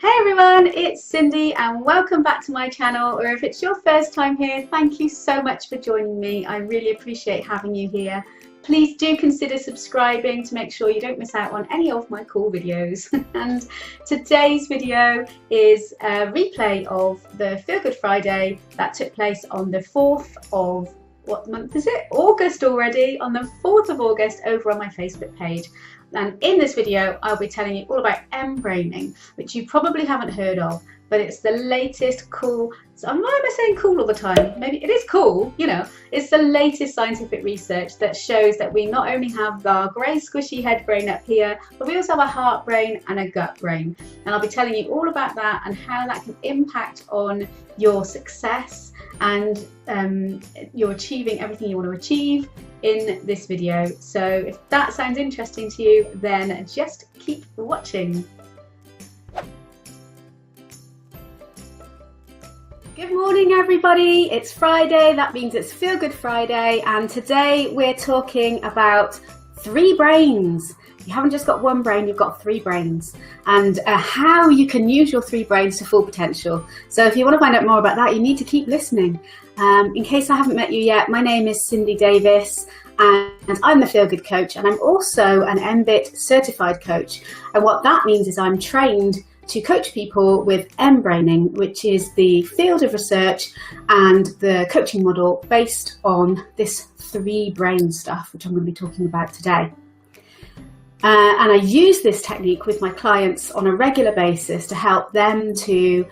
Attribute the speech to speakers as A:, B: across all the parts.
A: Hey everyone, it's Cindy and welcome back to my channel, or if it's your first time here, thank you so much for joining me. I really appreciate having you here. Please do consider subscribing to make sure you don't miss out on any of my cool videos. And today's video is a replay of the Feel Good Friday that took place on the 4th of, what month is it? August already, on the 4th of August over on my Facebook page. And in this video, I'll be telling you all about mBraining, which you probably haven't heard of, but it's the latest cool, so why am I saying cool all the time? Maybe it is cool, you know, it's the latest scientific research that shows that we not only have our grey squishy head brain up here, but we also have a heart brain and a gut brain. And I'll be telling you all about that and how that can impact on your success and you're achieving everything you want to achieve in this video. So if that sounds interesting to you, then just keep watching. Good morning everybody, it's Friday, that means it's Feel Good Friday, and today we're talking about 3 brains. You haven't just got one brain, you've got 3 brains, and how you can use your 3 brains to full potential. So if you want to find out more about that, you need to keep listening. In case I haven't met you yet, my name is Cindy Davis and I'm the Feel Good Coach, and I'm also an MBIT certified coach. And what that means is I'm trained to coach people with mBraining, which is the field of research and the coaching model based on this 3 brain stuff, which I'm going to be talking about today. And I use this technique with my clients on a regular basis to help them to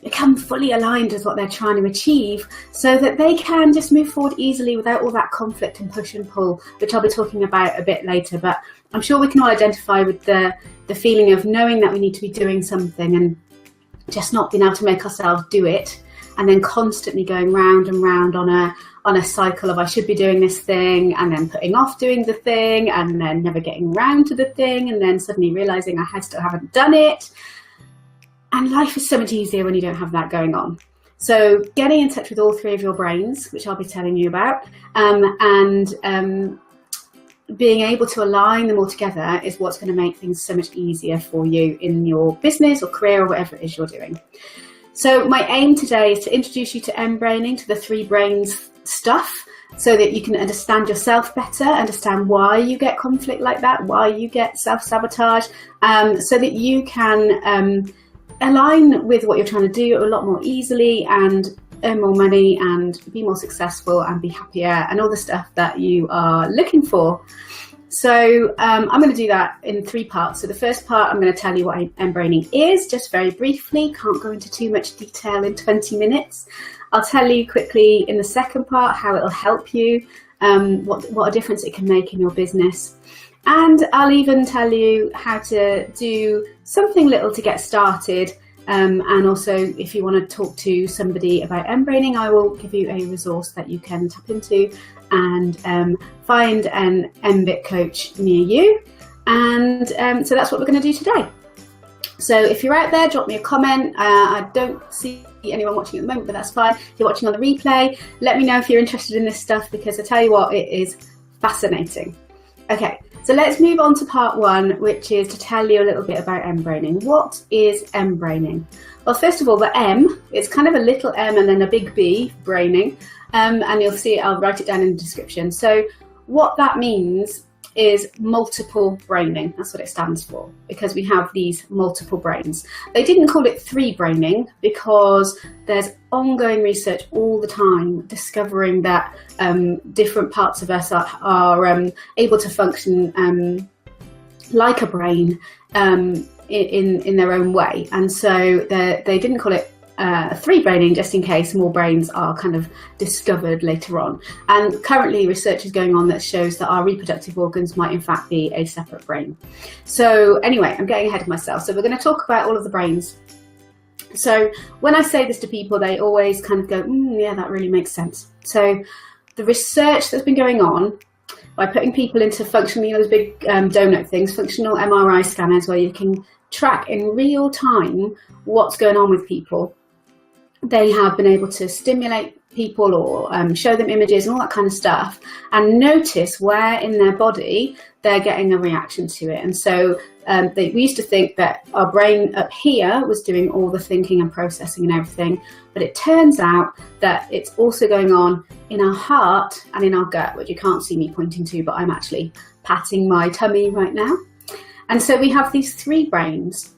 A: become fully aligned with what they're trying to achieve, so that they can just move forward easily without all that conflict and push and pull, which I'll be talking about a bit later. But I'm sure we can all identify with the feeling of knowing that we need to be doing something and just not being able to make ourselves do it, and then constantly going round and round on a cycle of I should be doing this thing, and then putting off doing the thing, and then never getting round to the thing, and then suddenly realizing I still haven't done it. And life is so much easier when you don't have that going on. So getting in touch with all 3 of your brains, which I'll be telling you about, and being able to align them all together is what's going to make things so much easier for you in your business or career or whatever it is you're doing. So my aim today is to introduce you to mBraining, to the 3 brains stuff, so that you can understand yourself better, understand why you get conflict like that, why you get self-sabotage, so that you can align with what you're trying to do a lot more easily and earn more money and be more successful and be happier and all the stuff that you are looking for. So I'm going to do that in 3 parts. So the first part, I'm going to tell you what mBraining is, just very briefly. Can't go into too much detail in 20 minutes. I'll tell you quickly in the second part how it'll help you, what a difference it can make in your business. And I'll even tell you how to do something little to get started. And also, if you want to talk to somebody about mBraining, I will give you a resource that you can tap into and find an MBIT coach near you. And so that's what we're going to do today. So if you're out there, drop me a comment. I don't see anyone watching at the moment, but that's fine. If you're watching on the replay, let me know if you're interested in this stuff, because I tell you what, it is fascinating. Okay, so let's move on to part 1, which is to tell you a little bit about mBraining. What is mBraining? Well, first of all, the M, it's kind of a little m and then a big B, braining, and you'll see it, I'll write it down in the description. So what that means is multiple braining. That's what it stands for, because we have these multiple brains. They didn't call it 3 braining because there's ongoing research all the time discovering that different parts of us are able to function like a brain in their own way. And so they didn't call it 3 braining, just in case more brains are kind of discovered later on. And currently research is going on that shows that our reproductive organs might in fact be a separate brain. So anyway, I'm getting ahead of myself. So we're going to talk about all of the brains. So when I say this to people, they always kind of go, yeah, that really makes sense. So the research that's been going on by putting people into functional, those big donut things, functional MRI scanners, where you can track in real time what's going on with people, they have been able to stimulate people or show them images and all that kind of stuff, and notice where in their body they're getting a reaction to it. And so we used to think that our brain up here was doing all the thinking and processing and everything, but it turns out that it's also going on in our heart and in our gut, which you can't see me pointing to, but I'm actually patting my tummy right now. And so we have these 3 brains.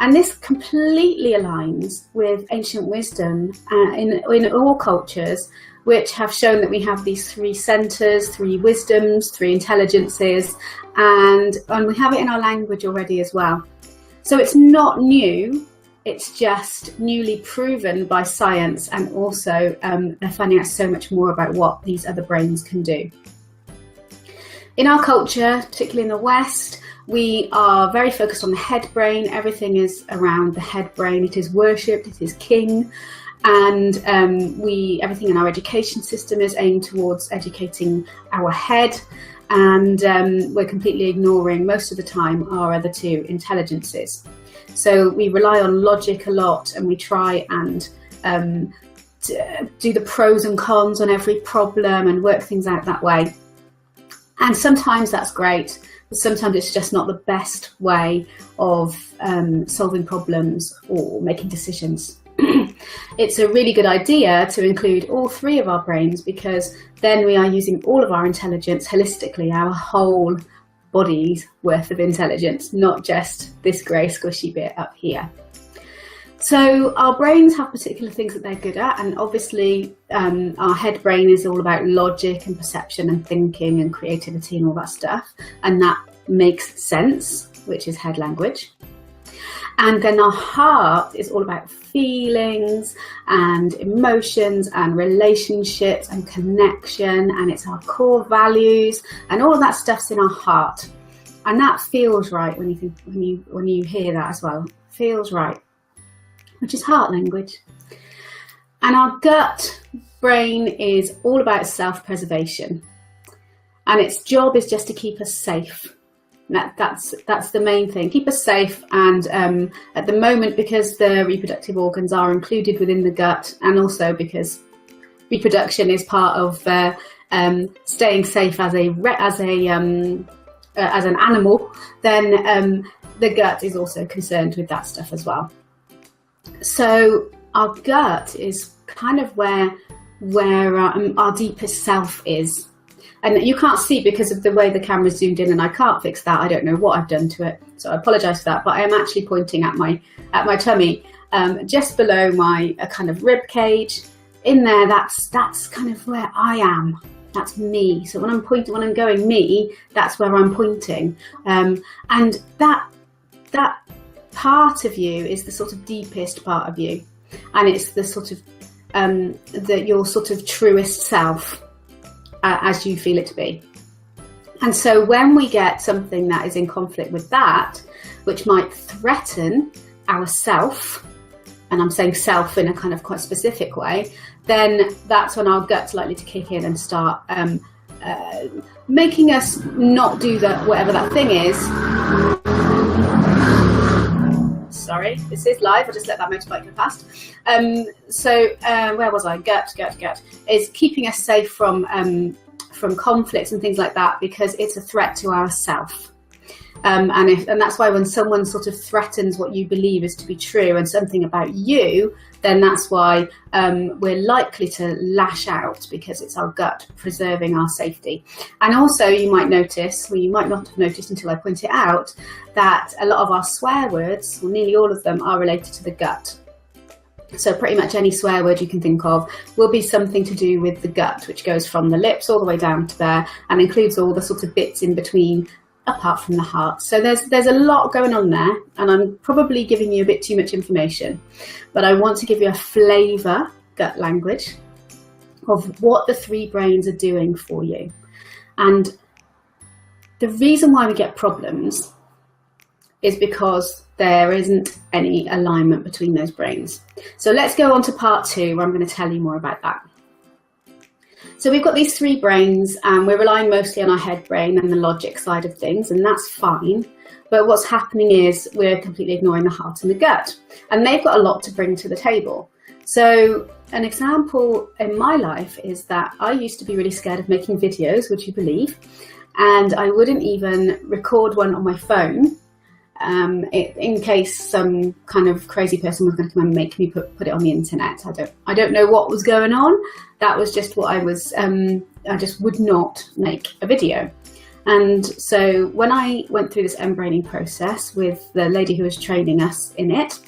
A: And this completely aligns with ancient wisdom in all cultures, which have shown that we have these 3 centers, 3 wisdoms, 3 intelligences, and we have it in our language already as well. So it's not new, it's just newly proven by science, and also they're finding out so much more about what these other brains can do. In our culture, particularly in the West, we are very focused on the head brain. Everything is around the head brain. It is worshipped, it is king. And everything in our education system is aimed towards educating our head. And we're completely ignoring, most of the time, our other 2 intelligences. So we rely on logic a lot, and we try and do the pros and cons on every problem and work things out that way. And sometimes that's great, but sometimes it's just not the best way of solving problems or making decisions. It's a really good idea to include all 3 of our brains, because then we are using all of our intelligence holistically, our whole body's worth of intelligence, not just this grey squishy bit up here. So our brains have particular things that they're good at, and obviously our head brain is all about logic and perception and thinking and creativity and all that stuff, and that makes sense, which is head language. And then our heart is all about feelings and emotions and relationships and connection, and it's our core values, and all of that stuff's in our heart. And that feels right when you hear that as well. Feels right, which is heart language. And our gut brain is all about self-preservation, and its job is just to keep us safe. That's the main thing, keep us safe. And at the moment, because the reproductive organs are included within the gut, and also because reproduction is part of staying safe as an animal, then the gut is also concerned with that stuff as well. So our gut is kind of where our deepest self is. And you can't see because of the way the camera's zoomed in, and I can't fix that. I don't know what I've done to it, so I apologise for that. But I am actually pointing at my tummy, just below my kind of rib cage. In there, that's kind of where I am. That's me. So when I'm going me, that's where I'm pointing. And that part of you is the sort of deepest part of you, and it's the sort of your sort of truest self. As you feel it to be. And so when we get something that is in conflict with that, which might threaten our self, and I'm saying self in a kind of quite specific way, then that's when our gut's likely to kick in and start making us not do that, whatever that thing is. Sorry, this is live. I'll just let that motorbike go past. Where was I? Gut is keeping us safe from conflicts and things like that, because it's a threat to ourself. And that's why when someone sort of threatens what you believe is to be true and something about you, then that's why we're likely to lash out, because it's our gut preserving our safety. And also you might notice, well, you might not have noticed until I point it out, that a lot of our swear words, or nearly all of them, are related to the gut. So pretty much any swear word you can think of will be something to do with the gut, which goes from the lips all the way down to there and includes all the sort of bits in between, apart from the heart. So there's a lot going on there, and I'm probably giving you a bit too much information, but I want to give you a flavour, gut language, of what the 3 brains are doing for you. And the reason why we get problems is because there isn't any alignment between those brains. So let's go on to part 2, where I'm going to tell you more about that. So we've got these 3 brains, and we're relying mostly on our head brain and the logic side of things, and that's fine. But what's happening is we're completely ignoring the heart and the gut, and they've got a lot to bring to the table. So an example in my life is that I used to be really scared of making videos, would you believe? And I wouldn't even record one on my phone in case some kind of crazy person was going to come and make me put it on the internet. I don't know what was going on. That was just what I was. I just would not make a video. And so when I went through this mBraining process with the lady who was training us in it,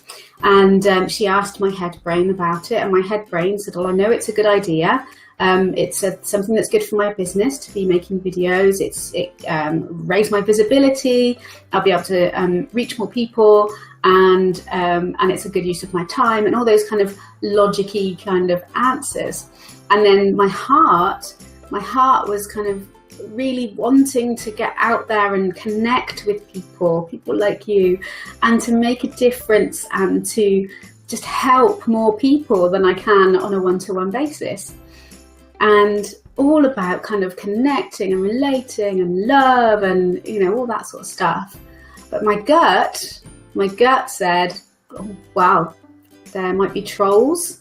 A: and she asked my head brain about it, and my head brain said, well, I know it's a good idea. It's something that's good for my business to be making videos. It raised my visibility. I'll be able to reach more people, and it's a good use of my time, and all those kind of logic-y kind of answers. And then my heart was kind of really wanting to get out there and connect with people like you, and to make a difference and to just help more people than I can on a one-to-one basis. And all about kind of connecting and relating and love and, you know, all that sort of stuff. But my gut said, oh, wow, there might be trolls,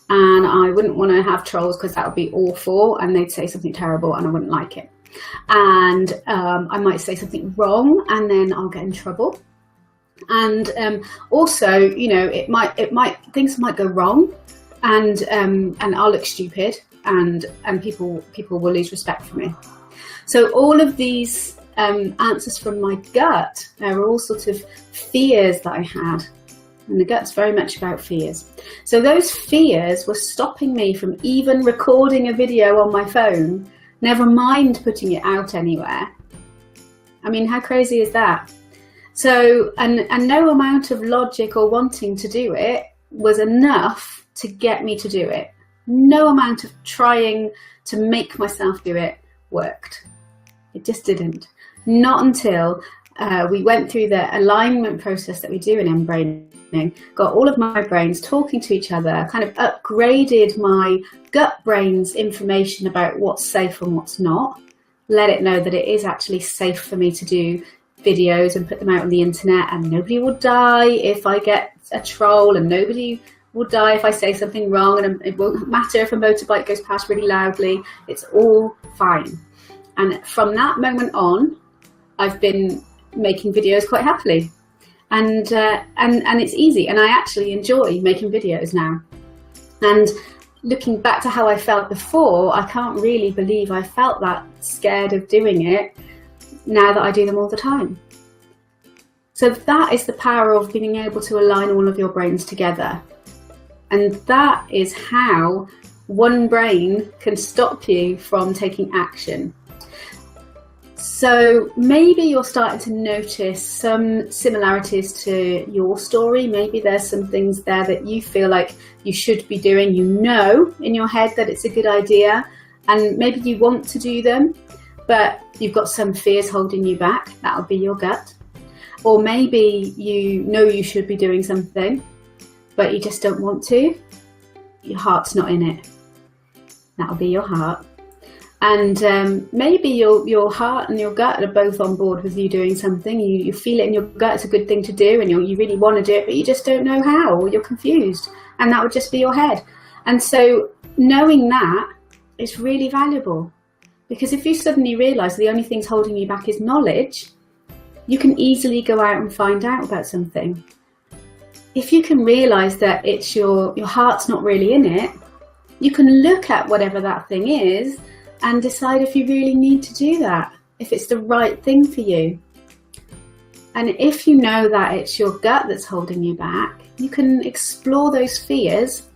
A: and I wouldn't want to have trolls because that would be awful, and they'd say something terrible and I wouldn't like it. And I might say something wrong and then I'll get in trouble. And also, you know, things might go wrong, and I'll look stupid, and people will lose respect for me. So all of these answers from my gut, there were all sorts of fears that I had. And the gut's very much about fears. So those fears were stopping me from even recording a video on my phone, never mind putting it out anywhere. I mean, how crazy is that? So, and no amount of logic or wanting to do it was enough to get me to do it. No amount of trying to make myself do it worked. It just didn't. Not until we went through the alignment process that we do in mBraining, got all of my brains talking to each other, kind of upgraded my gut brain's information about what's safe and what's not, let it know that it is actually safe for me to do videos and put them out on the internet, and nobody will die if I get a troll, and nobody will die if I say something wrong, and it won't matter if a motorbike goes past really loudly. It's all fine. And from that moment on, I've been making videos quite happily, and it's easy, and I actually enjoy making videos now. And looking back to how I felt before, I can't really believe I felt that scared of doing it now that I do them all the time. So that is the power of being able to align all of your brains together. And that is how one brain can stop you from taking action. So maybe you're starting to notice some similarities to your story. Maybe there's some things there that you feel like you should be doing. You know in your head that it's a good idea, and maybe you want to do them, but you've got some fears holding you back. That'll be your gut. Or maybe you know you should be doing something, but you just don't want to. Your heart's not in it. That'll be your heart. And maybe your heart and your gut are both on board with you doing something. You feel it in your gut, it's a good thing to do, and you really want to do it, but you just don't know how, or you're confused. And that would just be your head. And so knowing that is really valuable, because if you suddenly realise the only thing's holding you back is knowledge, you can easily go out and find out about something. If you can realise that it's your heart's not really in it, you can look at whatever that thing is and decide if you really need to do that, if it's the right thing for you. And if you know that it's your gut that's holding you back, you can explore those fears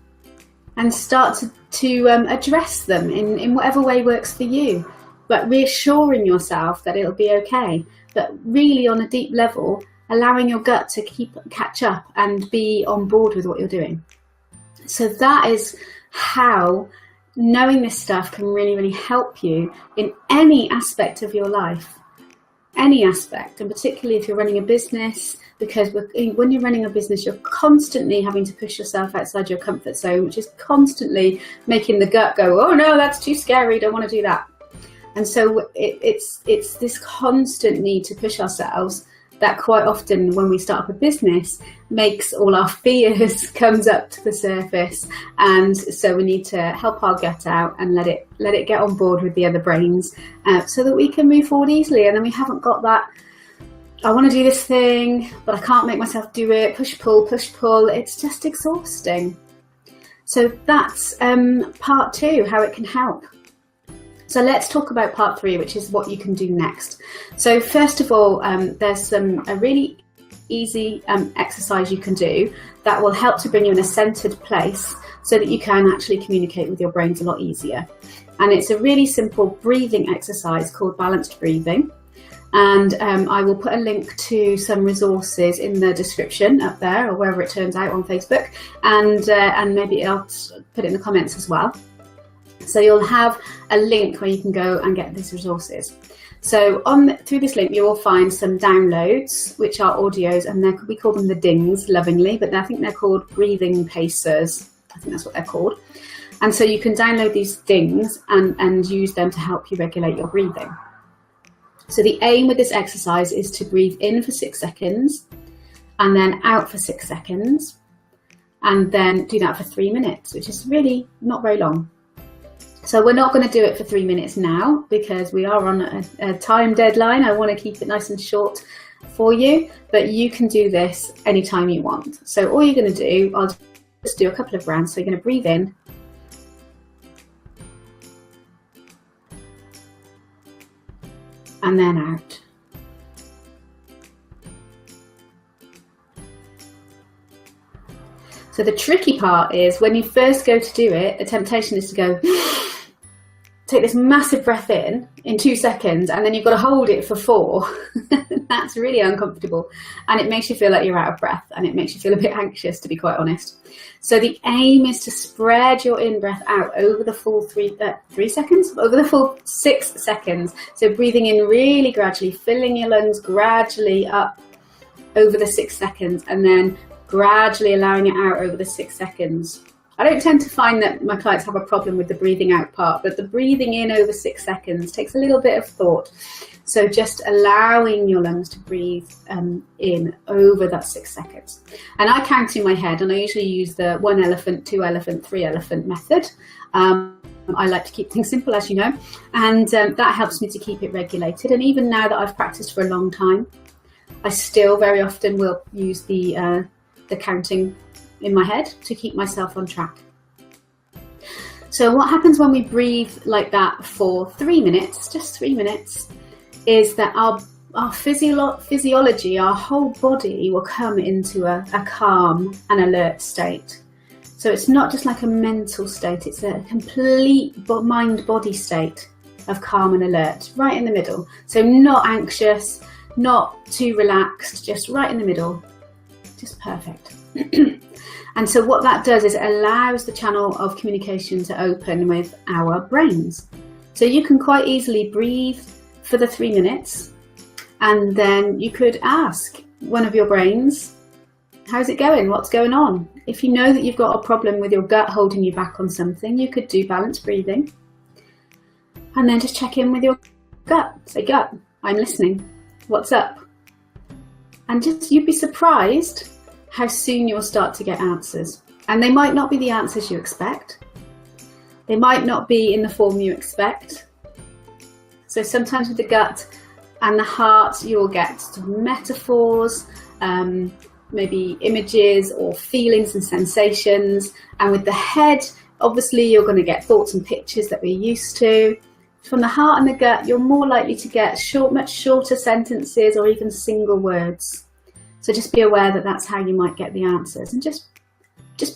A: and start to address them in whatever way works for you, but reassuring yourself that it'll be okay, but really on a deep level, allowing your gut to catch up and be on board with what you're doing. So that is how knowing this stuff can really, really help you in any aspect of your life. Any aspect, and particularly if you're running a business, because when you're running a business, you're constantly having to push yourself outside your comfort zone, which is constantly making the gut go, oh no, that's too scary, don't want to do that. And so it's this constant need to push ourselves that quite often when we start up a business, makes all our fears comes up to the surface, and so we need to help our gut out and let it get on board with the other brains, so that we can move forward easily. And then we haven't got that, I want to do this thing but I can't make myself do it, push pull. It's just exhausting. So that's part 2, how it can help. So let's talk about part 3, which is what you can do next. So first of all, there's a really easy exercise you can do that will help to bring you in a centered place so that you can actually communicate with your brains a lot easier. And it's a really simple breathing exercise called balanced breathing. And I will put a link to some resources in the description up there, or wherever it turns out on Facebook, and maybe I'll put it in the comments as well. So you'll have a link where you can go and get these resources. So through this link you will find some downloads, which are audios, and we call them the dings lovingly, but I think they're called breathing pacers. I think that's what they're called. And so you can download these dings and use them to help you regulate your breathing. So the aim with this exercise is to breathe in for 6 seconds and then out for 6 seconds, and then do that for 3 minutes, which is really not very long. So we're not going to do it for 3 minutes now because we are on a time deadline. I want to keep it nice and short for you, but you can do this anytime you want. So all you're going to do, I'll just do a couple of rounds. So you're going to breathe in, and then out. So the tricky part is when you first go to do it, the temptation is to go, take this massive breath in 2 seconds, and then you've got to hold it for 4. That's really uncomfortable, and it makes you feel like you're out of breath, and it makes you feel a bit anxious, to be quite honest. So the aim is to spread your in-breath out over the full 3 seconds, over the full 6 seconds. So breathing in really gradually, filling your lungs gradually up over the 6 seconds, and then gradually allowing it out over the 6 seconds. I don't tend to find that my clients have a problem with the breathing out part, but the breathing in over 6 seconds takes a little bit of thought. So just allowing your lungs to breathe in over that 6 seconds. And I count in my head, and I usually use the 1 elephant, 2 elephant, 3 elephant method. I like to keep things simple, as you know, and that helps me to keep it regulated. And even now that I've practiced for a long time, I still very often will use the counting in my head to keep myself on track. So what happens when we breathe like that for 3 minutes, just 3 minutes, is that our physiology, our whole body will come into a calm and alert state. So it's not just like a mental state, it's a complete mind-body state of calm and alert, right in the middle. So not anxious, not too relaxed, just right in the middle, just perfect. And so what that does is it allows the channel of communication to open with our brains. So you can quite easily breathe for the 3 minutes, and then you could ask one of your brains, how's it going? What's going on? If you know that you've got a problem with your gut holding you back on something, you could do balanced breathing and then just check in with your gut. Say, gut, I'm listening. What's up? And just, you'd be surprised how soon you'll start to get answers. And they might not be the answers you expect. They might not be in the form you expect. So sometimes with the gut and the heart, you'll get sort of metaphors, maybe images or feelings and sensations. And with the head, obviously you're going to get thoughts and pictures that we're used to. From the heart and the gut, you're more likely to get much shorter sentences or even single words. So just be aware that that's how you might get the answers, and just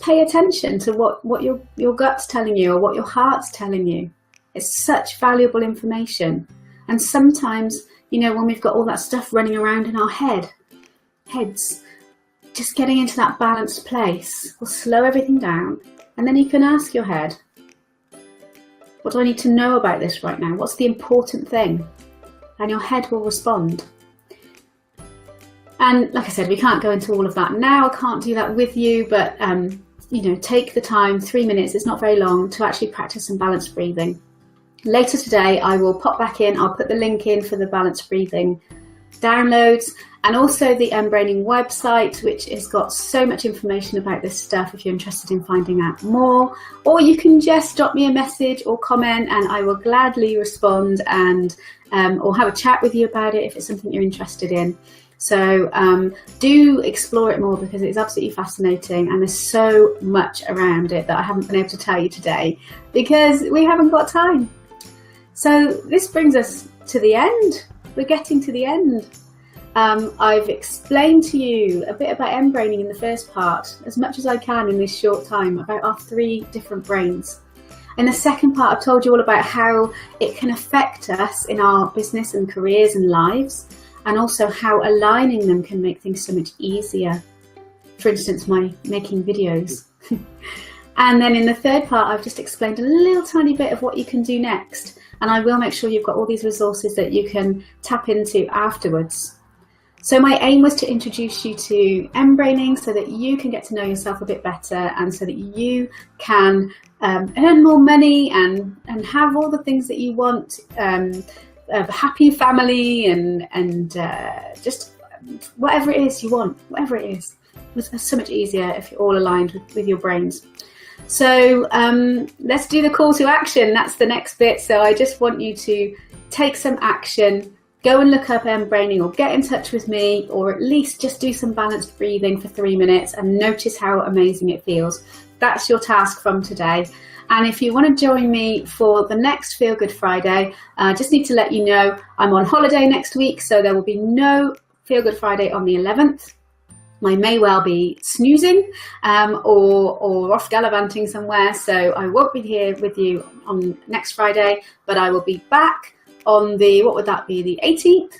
A: pay attention to what your gut's telling you or what your heart's telling you. It's such valuable information. And sometimes, you know, when we've got all that stuff running around in our heads, just getting into that balanced place will slow everything down. And then you can ask your head, what do I need to know about this right now? What's the important thing? And your head will respond. And like I said, we can't go into all of that now. I can't do that with you, but you know, take the time, 3 minutes, it's not very long, to actually practice some balanced breathing. Later today, I will pop back in, I'll put the link in for the balanced breathing downloads, and also the mBraining website, which has got so much information about this stuff if you're interested in finding out more. Or you can just drop me a message or comment and I will gladly respond and or have a chat with you about it if it's something you're interested in. So do explore it more, because it's absolutely fascinating and there's so much around it that I haven't been able to tell you today because we haven't got time. So this brings us to the end. We're getting to the end. I've explained to you a bit about mBraining in the first part, as much as I can in this short time, about our 3 different brains. In the second part, I've told you all about how it can affect us in our business and careers and lives, and also how aligning them can make things so much easier. For instance, my making videos. And then in the third part, I've just explained a little tiny bit of what you can do next. And I will make sure you've got all these resources that you can tap into afterwards. So my aim was to introduce you to mBraining so that you can get to know yourself a bit better, and so that you can earn more money and have all the things that you want, a happy family and just whatever it is you want, whatever it is. It's so much easier if you're all aligned with your brains. So let's do the call to action. That's the next bit. So I just want you to take some action. Go and look up mBraining, or get in touch with me, or at least just do some balanced breathing for 3 minutes and notice how amazing it feels. That's your task from today. And if you want to join me for the next Feel Good Friday, I just need to let you know I'm on holiday next week, so there will be no Feel Good Friday on the 11th. I may well be snoozing or off gallivanting somewhere, so I won't be here with you on next Friday, but I will be back on the, what would that be, the 18th?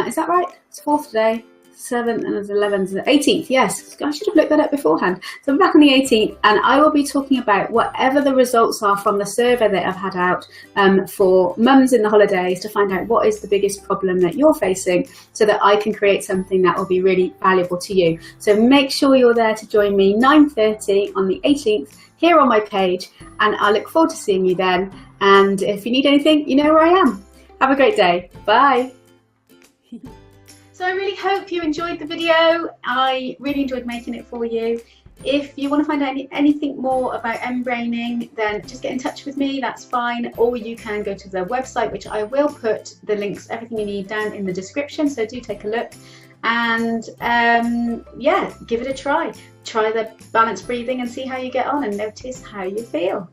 A: Is that right? It's 4th today. 7th and 11th, the 18th, yes. I should have looked that up beforehand. So I'm back on the 18th, and I will be talking about whatever the results are from the survey that I've had out for mums in the holidays, to find out what is the biggest problem that you're facing, so that I can create something that will be really valuable to you. So make sure you're there to join me 9:30 on the 18th here on my page, and I look forward to seeing you then. And if you need anything, you know where I am. Have a great day. Bye. So I really hope you enjoyed the video. I really enjoyed making it for you. If you want to find out anything more about mBraining, then just get in touch with me, that's fine. Or you can go to the website, which I will put the links, everything you need, down in the description. So do take a look. And yeah, give it a try. Try the balanced breathing and see how you get on, and notice how you feel.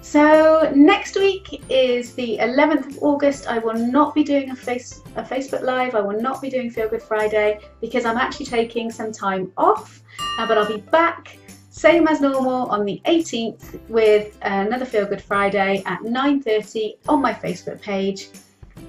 A: So next week is the 11th of August. I will not be doing a Facebook Live. I will not be doing Feel Good Friday because I'm actually taking some time off. But I'll be back, same as normal, on the 18th with another Feel Good Friday at 9:30 on my Facebook page.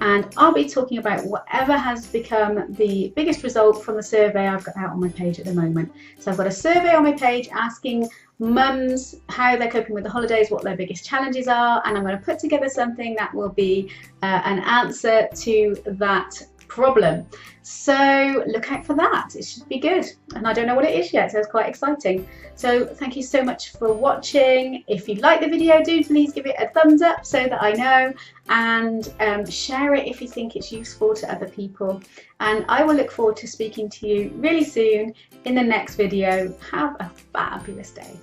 A: And I'll be talking about whatever has become the biggest result from the survey I've got out on my page at the moment. So I've got a survey on my page asking mums how they're coping with the holidays, what their biggest challenges are, and I'm going to put together something that will be an answer to that problem. So look out for that. It should be good, and I don't know what it is yet, so it's quite exciting. So thank you so much for watching. If you like the video, do please give it a thumbs up so that I know, and share it if you think it's useful to other people. And I will look forward to speaking to you really soon in the next video. Have a fabulous day.